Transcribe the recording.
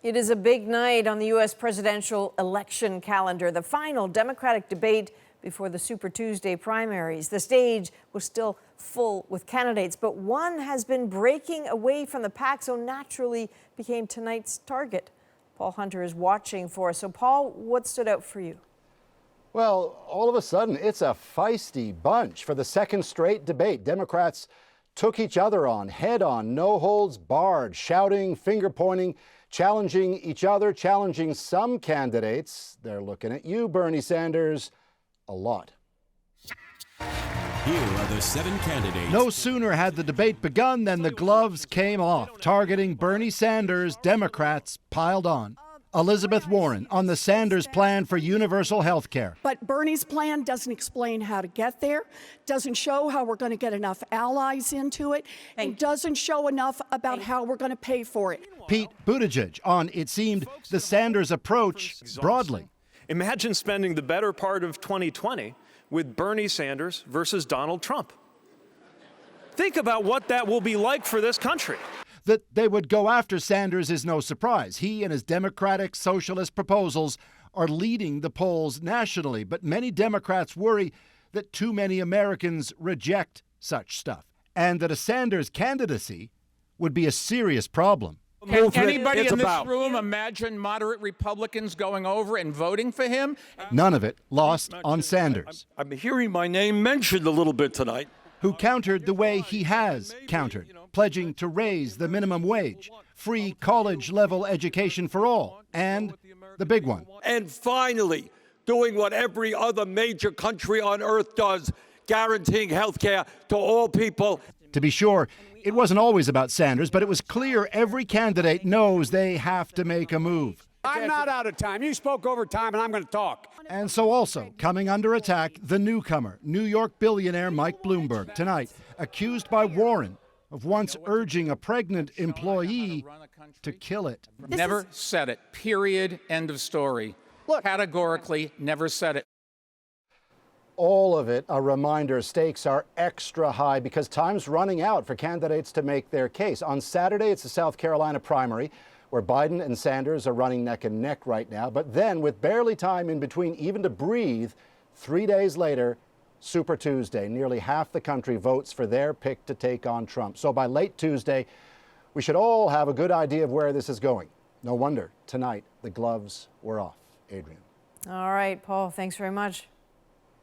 It is a big night on the U.S. presidential election calendar, the final Democratic debate before the Super Tuesday primaries. The stage was still full with candidates, but one has been breaking away from the pack, so naturally became tonight's target. Paul Hunter is watching for us. So, Paul, what stood out for you? Well, all of a sudden, it's a feisty bunch. For the second straight debate, Democrats took each other on, head on, no holds barred, shouting, finger pointing, challenging each other, challenging some candidates. They're looking at you, Bernie Sanders, a lot. Here are the 7 candidates. No sooner had the debate begun than the gloves came off. Targeting Bernie Sanders, Democrats piled on. Elizabeth Warren on the Sanders plan for universal health care. But Bernie's plan doesn't explain how to get there, doesn't show how we're going to get enough allies into it, and doesn't show enough about how we're going to pay for it. Pete Buttigieg on, it seemed, the Sanders approach broadly. Imagine spending the better part of 2020 with Bernie Sanders versus Donald Trump. Think about what that will be like for this country. That they would go after Sanders is no surprise. He and his Democratic Socialist proposals are leading the polls nationally, but many Democrats worry that too many Americans reject such stuff, and that a Sanders candidacy would be a serious problem. Can anybody in this room imagine moderate Republicans going over and voting for him? None of it lost on Sanders. I'm hearing my name mentioned a little bit tonight. Who countered the way he has countered, pledging to raise the minimum wage, free college-level education for all, and the big one. And finally, doing what every other major country on earth does, guaranteeing health care to all people. To be sure, it wasn't always about Sanders, but it was clear every candidate knows they have to make a move. I'm not out of time. You spoke over time, and I'm going to talk. And so also, coming under attack, the newcomer, New York billionaire Mike Bloomberg, tonight, accused by Warren of once urging a pregnant employee to kill it. Never said it. Period. End of story. Look, categorically never said it. All of it a reminder stakes are extra high because time's running out for candidates to make their case. On Saturday, it's the South Carolina primary, where Biden and Sanders are running neck and neck right now. But then, with barely time in between even to breathe, 3 days later, Super Tuesday, nearly half the country votes for their pick to take on Trump. So by late Tuesday, we should all have a good idea of where this is going. No wonder tonight the gloves were off. Adrian. All right, Paul, thanks very much.